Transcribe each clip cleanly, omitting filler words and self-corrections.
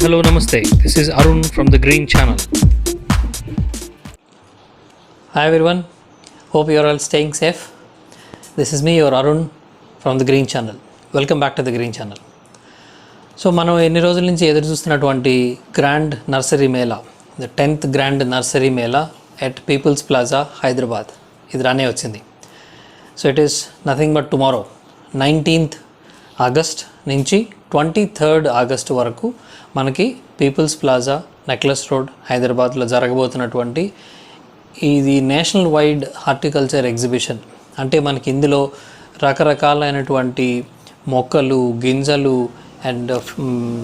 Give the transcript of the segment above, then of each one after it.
Hello, Namaste. This is Arun from the Green Channel. Hi everyone, hope you are all staying safe. This is me, your Arun from the Green Channel. Welcome back to the Green Channel. So మనం ఎన్ని రోజుల నుంచి ఎదురు చూస్తున్నటువంటి grand nursery మేళా, the 10th grand nursery మేళా at people's plaza Hyderabad, ఇది రానే వచ్చింది. So it is nothing but tomorrow 19th August నుంచి 23rd ఆగస్ట్ వరకు మనకి పీపుల్స్ ప్లాజా నెక్లెస్ రోడ్ హైదరాబాద్లో జరగబోతున్నటువంటి ఇది నేషనల్ వైడ్ హార్టికల్చర్ ఎగ్జిబిషన్. అంటే మనకి ఇందులో రకరకాలైనటువంటి మొక్కలు, గింజలు అండ్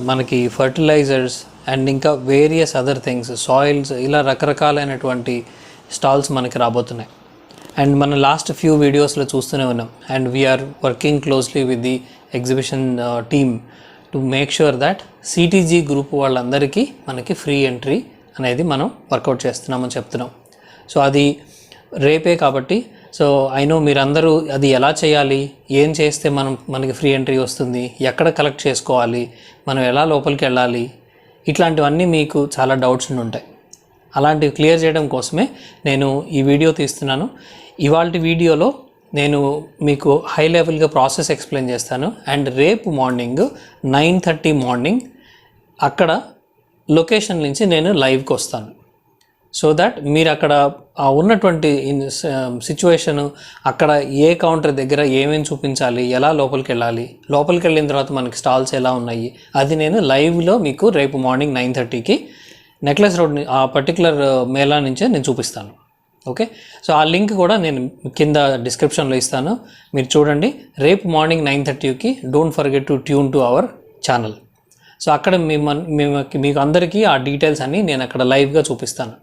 మనకి ఫర్టిలైజర్స్ అండ్ ఇంకా వేరియస్ అదర్ థింగ్స్, సాయిల్స్, ఇలా రకరకాలైనటువంటి స్టాల్స్ మనకి రాబోతున్నాయి. అండ్ మన లాస్ట్ ఫ్యూ వీడియోస్లో చూస్తూనే ఉన్నాం. And we're working closely with the exhibition team to make sure that CTG group వాళ్ళందరికీ మనకి ఫ్రీ ఎంట్రీ అనేది మనం వర్కౌట్ చేస్తున్నామని చెప్తున్నాం. సో అది రేపే కాబట్టి, సో ఐ నో మీరందరూ అది ఎలా చేయాలి, ఏం చేస్తే మనకి ఫ్రీ ఎంట్రీ వస్తుంది, ఎక్కడ కలెక్ట్ చేసుకోవాలి, మనం ఎలా లోపలికి వెళ్ళాలి, ఇట్లాంటివన్నీ మీకు చాలా డౌట్స్ ఉంటాయి. అలాంటివి క్లియర్ చేయడం కోసమే నేను ఈ వీడియో తీస్తున్నాను. ఇవాల్టి వీడియోలో నేను మీకు హై లెవెల్గా ప్రాసెస్ ఎక్స్ప్లెయిన్ చేస్తాను. అండ్ రేపు మార్నింగ్ 9:30 మార్నింగ్ అక్కడ లొకేషన్ నుంచి నేను లైవ్కి వస్తాను. సో దట్ మీరు అక్కడ ఉన్నటువంటి సిచ్యువేషను, అక్కడ ఏ కౌంటర్ దగ్గర ఏమేమి చూపించాలి, ఎలా లోపలికి వెళ్ళాలి, లోపలికి వెళ్ళిన తర్వాత మనకి స్టాల్స్ ఎలా ఉన్నాయి, అది నేను లైవ్లో మీకు రేపు మార్నింగ్ 9:30కి నెక్లెస్ రోడ్ ఆ పర్టికులర్ మేళా నుంచే నేను చూపిస్తాను. ఓకే, సో ఆ లింక్ కూడా నేను కింద డిస్క్రిప్షన్లో ఇస్తాను, మీరు చూడండి. రేపు మార్నింగ్ 9:30కి don't forget to tune to our channel. So అక్కడ మీకు అందరికీ ఆ డీటెయిల్స్ అన్నీ నేను అక్కడ లైవ్గా చూపిస్తాను.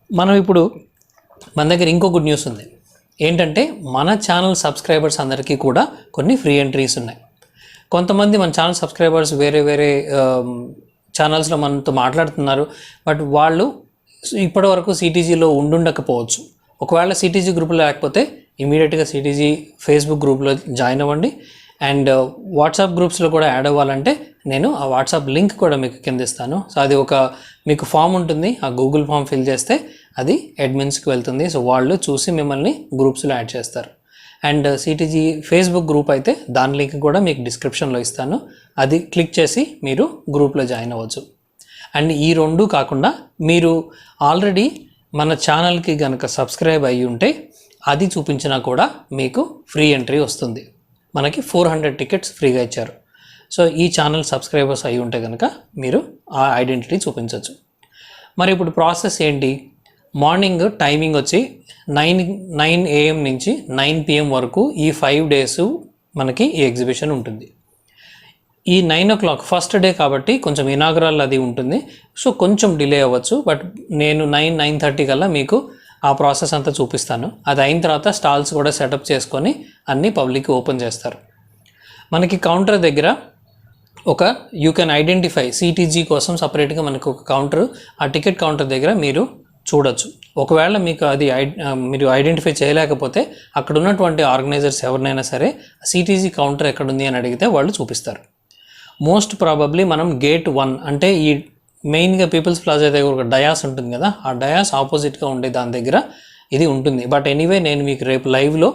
మనం ఇప్పుడు మన దగ్గర ఇంకో గుడ్ న్యూస్ ఉంది. ఏంటంటే మన ఛానల్ సబ్స్క్రైబర్స్ అందరికీ కూడా కొన్ని ఫ్రీ ఎంట్రీస్ ఉన్నాయి. కొంతమంది మన ఛానల్ సబ్స్క్రైబర్స్ వేరే ఛానల్స్లో మనతో మాట్లాడుతున్నారు, బట్ వాళ్ళు ఇప్పటివరకు సిటీజీలో ఉండుండకపోవచ్చు. ఒకవేళ సిటీజీ గ్రూప్లో లేకపోతే ఇమీడియట్గా సిటీజీ ఫేస్బుక్ గ్రూప్లో జాయిన్ అవ్వండి. అండ్ వాట్సాప్ గ్రూప్స్లో కూడా యాడ్ అవ్వాలంటే నేను ఆ వాట్సాప్ లింక్ కూడా మీకు కింద ఇస్తాను. సో అది మీకు ఫామ్ ఉంటుంది, ఆ గూగుల్ ఫామ్ ఫిల్ చేస్తే అది అడ్మిన్స్కి వెళ్తుంది. సో వాళ్ళు చూసి మిమ్మల్ని గ్రూప్స్లో యాడ్ చేస్తారు. అండ్ సిటీజీ ఫేస్బుక్ గ్రూప్ అయితే దాని లింక్ కూడా మీకు డిస్క్రిప్షన్లో ఇస్తాను, అది క్లిక్ చేసి మీరు గ్రూప్లో జాయిన్ అవ్వచ్చు. అండ్ ఈ రెండు కాకుండా మీరు ఆల్రెడీ మన ఛానల్కి కనుక సబ్స్క్రైబ్ అయ్యి ఉంటే అది చూపించినా కూడా మీకు ఫ్రీ ఎంట్రీ వస్తుంది. మనకి 400 టికెట్స్ ఫ్రీగా ఇచ్చారు. సో ఈ ఛానల్ సబ్స్క్రైబర్స్ అయ్యి ఉంటే కనుక మీరు ఆ ఐడెంటిటీ చూపించవచ్చు. మరి ఇప్పుడు ప్రాసెస్ ఏంటి? మార్నింగ్ టైమింగ్ వచ్చి 9 AM నుంచి 9 PM వరకు ఈ 5 days మనకి ఈ ఎగ్జిబిషన్ ఉంటుంది. ఈ 9 o'clock ఫస్ట్ డే కాబట్టి కొంచెం ఇనాగరల్ అది ఉంటుంది, సో కొంచెం డిలే అవ్వచ్చు. బట్ నేను 9:30 కల్లా మీకు ఆ ప్రాసెస్ అంతా చూపిస్తాను. అది అయిన తర్వాత స్టాల్స్ కూడా సెటప్ చేసుకొని అన్నీ పబ్లిక్ ఓపెన్ చేస్తారు. మనకి కౌంటర్ దగ్గర యూ కెన్ ఐడెంటిఫై సిటీజీ కోసం సపరేట్గా మనకు ఒక కౌంటర్, ఆ టికెట్ కౌంటర్ దగ్గర మీరు చూడొచ్చు. ఒకవేళ మీకు అది మీరు ఐడెంటిఫై చేయలేకపోతే అక్కడ ఉన్నటువంటి ఆర్గనైజర్స్ ఎవరినైనా సరే సిటీజీ కౌంటర్ ఎక్కడుంది అని అడిగితే వాళ్ళు చూపిస్తారు. మోస్ట్ ప్రాబబ్లీ మనం గేట్ 1 అంటే ఈ మెయిన్గా పీపుల్స్ ప్లాజా దగ్గర ఒక డయాస్ ఉంటుంది కదా, ఆ డయాస్ ఆపోజిట్గా ఉండే దాని దగ్గర ఇది ఉంటుంది. బట్ ఎనీవే నేను మీకు రేపు లైవ్లో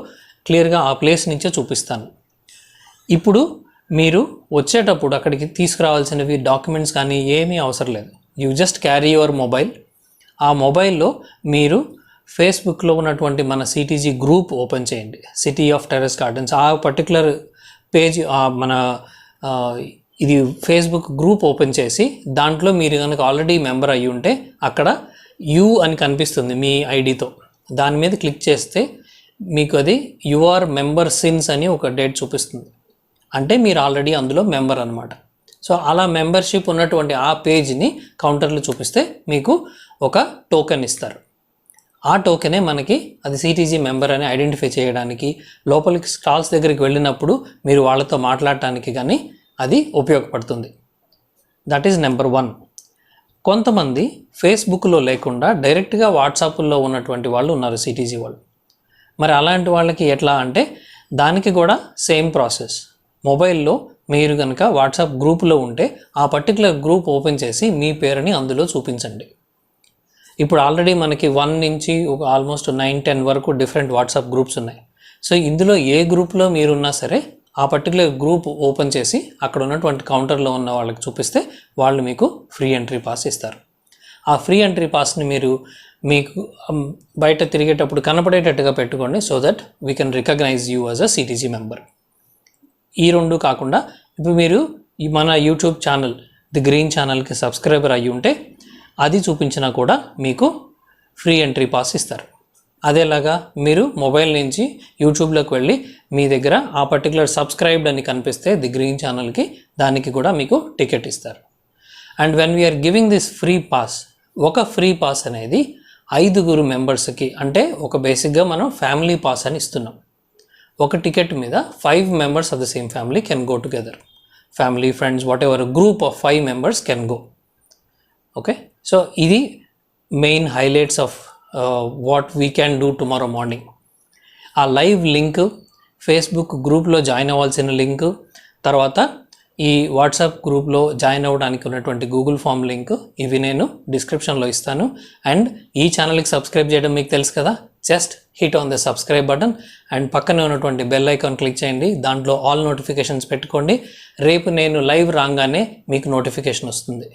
క్లియర్గా ఆ ప్లేస్ నుంచే చూపిస్తాను. ఇప్పుడు మీరు వచ్చేటప్పుడు అక్కడికి తీసుకురావాల్సినవి డాక్యుమెంట్స్ కానీ ఏమీ అవసరం లేదు. You just carry your mobile. ఆ మొబైల్లో మీరు ఫేస్బుక్లో ఉన్నటువంటి మన సిటీజీ గ్రూప్ ఓపెన్ చేయండి, సిటీ ఆఫ్ టెర్రస్ గార్డెన్స్. ఆ పర్టికులర్ పేజ్ మన ఇది ఫేస్బుక్ గ్రూప్ ఓపెన్ చేసి దాంట్లో మీరు కనుక ఆల్రెడీ మెంబర్ అయ్యి ఉంటే అక్కడ యూ అని కనిపిస్తుంది మీ ఐడితో, దాని మీద క్లిక్ చేస్తే మీకు అది యువర్ మెంబర్ సిన్స్ అని ఒక డేట్ చూపిస్తుంది. అంటే మీరు ఆల్రెడీ అందులో మెంబర్ అనమాట. సో అలా మెంబర్షిప్ ఉన్నటువంటి ఆ పేజ్ని కౌంటర్లో చూపిస్తే మీకు ఒక టోకెన్ ఇస్తారు. ఆ టోకెనే మనకి అది సిటీజీ మెంబర్ అని ఐడెంటిఫై చేయడానికి, లోపలికి స్టాల్స్ దగ్గరికి వెళ్ళినప్పుడు మీరు వాళ్ళతో మాట్లాడటానికి కానీ అది ఉపయోగపడుతుంది. That is number 1. కొంతమంది ఫేస్బుక్లో లేకుండా డైరెక్ట్గా వాట్సాప్లో ఉన్నటువంటి వాళ్ళు ఉన్నారు సిటీజీ వాళ్ళు. మరి అలాంటి వాళ్ళకి ఎట్లా అంటే దానికి కూడా సేమ్ ప్రాసెస్. మొబైల్లో మీరు కనుక వాట్సాప్ గ్రూప్లో ఉంటే ఆ పర్టికులర్ గ్రూప్ ఓపెన్ చేసి మీ పేరుని అందులో చూపించండి. ఇప్పుడు ఆల్రెడీ మనకి 1 నుంచి ఒక ఆల్మోస్ట్ 9-10 వరకు డిఫరెంట్ వాట్సాప్ గ్రూప్స్ ఉన్నాయి. సో ఇందులో ఏ గ్రూప్లో మీరున్నా సరే ఆ పర్టికులర్ గ్రూప్ ఓపెన్ చేసి అక్కడ ఉన్నటువంటి కౌంటర్లో ఉన్న వాళ్ళకి చూపిస్తే వాళ్ళు మీకు ఫ్రీ ఎంట్రీ పాస్ ఇస్తారు. ఆ ఫ్రీ ఎంట్రీ పాస్ని మీకు బయట తిరిగేటప్పుడు కనపడేటట్టుగా పెట్టుకోండి, so that we can recognize you as a CTG member. ఈ రెండు కాకుండా ఇప్పుడు మీరు మన యూట్యూబ్ ఛానల్ ది గ్రీన్ ఛానల్కి సబ్స్క్రైబర్ అయ్యి ఉంటే అది చూపించినా కూడా మీకు ఫ్రీ ఎంట్రీ పాస్ ఇస్తారు. అదేలాగా మీరు మొబైల్ నుంచి యూట్యూబ్లోకి వెళ్ళి మీ దగ్గర ఆ పర్టికులర్ సబ్స్క్రైబ్డ్ అని కనిపిస్తే ది గ్రీన్ ఛానల్కి దానికి కూడా మీకు టికెట్ ఇస్తారు. And when we're giving this free pass, ఒక ఫ్రీ పాస్ అనేది 5 మెంబర్స్కి, అంటే ఒక బేసిక్గా మనం ఫ్యామిలీ పాస్ అని ఇస్తున్నాం. ఒక టికెట్ మీద 5 members of the same family can go together. Family, friends, whatever, a group of 5 members can go. Okay, so ఇది main highlights of what we can do tomorrow morning. ఆ live link, Facebook గ్రూప్లో join అవ్వాల్సిన link, తర్వాత ఈ WhatsApp గ్రూప్లో join అవ్వడానికి ఉన్నటువంటి Google form link, ఇవి నేను డిస్క్రిప్షన్లో ఇస్తాను. అండ్ ఈ ఛానల్కి సబ్స్క్రైబ్ చేయడం మీకు తెలుసు కదా, just hit on the subscribe button and పక్కనే ఉన్నటువంటి బెల్ ఐకాన్ క్లిక్ చేయండి. దాంట్లో ఆల్ నోటిఫికేషన్స్ పెట్టుకోండి. రేపు నేను లైవ్ రాగానే మీకు నోటిఫికేషన్ వస్తుంది.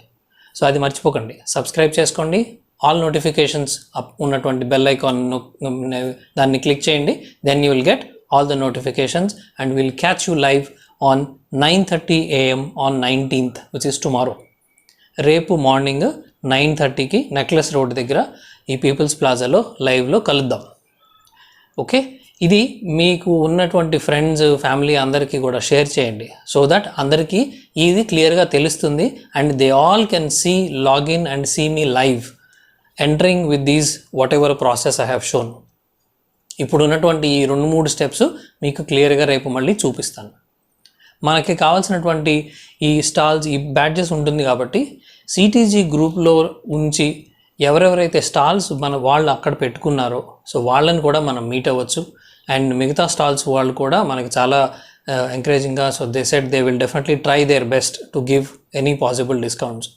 సో అది మర్చిపోకండి, సబ్స్క్రైబ్ చేసుకోండి. ఆల్ నోటిఫికేషన్స్ ఉన్నటువంటి బెల్ ఐకాన్ దాన్ని క్లిక్ చేయండి. Then you will get all the notifications and will catch you live on 9:30 AM on 19th, which is tomorrow. రేపు మార్నింగ్ 9:30కి నెక్లెస్ రోడ్ దగ్గర ఈ పీపుల్స్ ప్లాజాలో లైవ్లో కలుద్దాం. ఓకే, ఇది మీకు ఉన్నటువంటి ఫ్రెండ్స్, ఫ్యామిలీ అందరికీ కూడా షేర్ చేయండి, సో దట్ అందరికీ ఇది క్లియర్గా తెలుస్తుంది. And they all can see, login and see me live entering with these whatever process I have shown. ఇప్పుడు ఉన్నటువంటి ఈ 2-3 స్టెప్స్ మీకు క్లియర్గా రేపు మళ్ళీ చూపిస్తాను. మనకి కావాల్సినటువంటి ఈ స్టాల్స్, ఈ బ్యాడ్జెస్ ఉంటుంది కాబట్టి సిటీజీ గ్రూప్లో ఉంచి ఎవరెవరైతే స్టాల్స్ వాళ్ళు అక్కడ పెట్టుకున్నారో సో వాళ్ళని కూడా మనం మీట్ అవ్వచ్చు. అండ్ మిగతా స్టాల్స్ వాళ్ళు కూడా మనకి చాలా ఎంకరేజింగ్గా, so they said they will definitely try their best to give any possible discounts.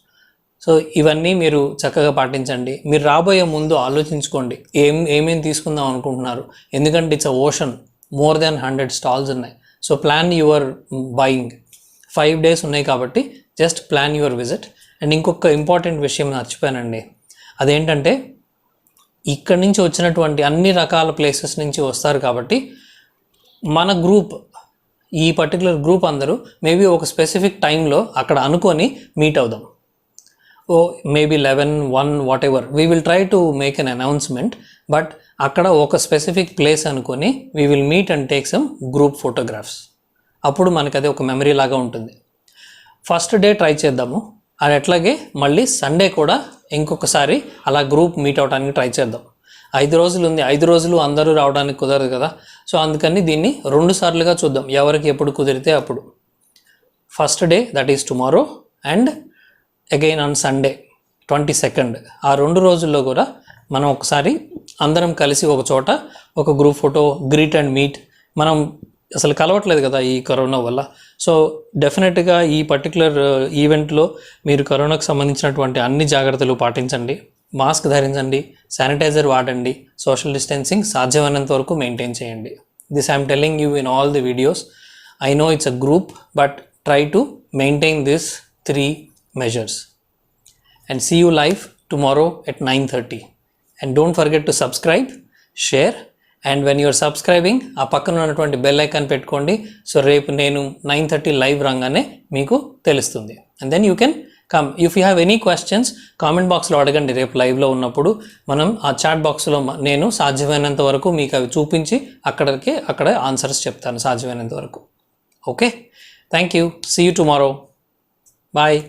So ఇవన్నీ మీరు చక్కగా పాటించండి. మీరు రాబోయే ముందు ఆలోచించుకోండి ఏమేమి తీసుకుందాం అనుకుంటున్నారు, ఎందుకంటే it's a ocean, more than 100 stalls ఉన్నాయి. So plan your buying. 5 days ఉన్నాయి కాబట్టి just plan your visit. And ఇంకొక ఇంపార్టెంట్ విషయం మర్చిపోయానండి, అదేంటంటే ఇక్కడి నుంచి వచ్చినటువంటి అన్ని రకాల ప్లేసెస్ నుంచి వస్తారు కాబట్టి మన గ్రూప్, ఈ పర్టికులర్ గ్రూప్ అందరూ మేబీ ఒక స్పెసిఫిక్ టైంలో అక్కడ అనుకొని మీట్ అవుదాం. Maybe 11, 1 what ever, we will try to make an announcement. But అక్కడ ఒక స్పెసిఫిక్ ప్లేస్ అనుకొని we will meet and take some group photographs. అప్పుడు మనకు అది ఒక మెమరీ లాగా ఉంటుంది. ఫస్ట్ డే ట్రై చేద్దాము, అది అట్లాగే మళ్ళీ సండే కూడా ఇంకొకసారి అలా గ్రూప్ మీట్ అవడానికి ట్రై చేద్దాం. 5 రోజులు ఉంది, 5 రోజులు అందరూ రావడానికి కుదరదు కదా. సో అందుకని దీన్ని 2 సార్లుగా చూద్దాం, ఎవరికి ఎప్పుడు కుదిరితే అప్పుడు. First day, that is tomorrow, and again on Sunday 22nd. ఆ 2 రోజుల్లో కూడా మనం ఒకసారి అందరం కలిసి ఒక చోట ఒక group photo, greet and meet. మనం అసలు కలవట్లేదు కదా ఈ కరోనా వల్ల. సో డెఫినెట్గా ఈ పర్టికులర్ ఈవెంట్లో మీరు కరోనాకు సంబంధించినటువంటి అన్ని జాగ్రత్తలు పాటించండి. మాస్క్ ధరించండి, శానిటైజర్ వాడండి, సోషల్ డిస్టెన్సింగ్ సాధ్యమైనంత వరకు మెయింటైన్ చేయండి. This I'm telling you in all the videos. I know it's a group, but try to maintain this 3 measures. And see you live tomorrow at 9:30. And don't forget to subscribe, share, and when you are subscribing ఆ పక్కన ఉన్నటువంటి bell icon పెట్టుకోండి. So రేపు నేను 9:30 live రాగానే మీకు తెలుస్తుంది. And then you can come. If you have any questions comment బాక్స్లో అడగండి. రేపు లైవ్లో ఉన్నప్పుడు మనం ఆ చాట్ బాక్స్లో నేను సాధ్యమైనంత వరకు మీకు అవి చూపించి అక్కడ ఆన్సర్స్ చెప్తాను సాధ్యమైనంత వరకు. Okay, thank you. See you tomorrow. Bye.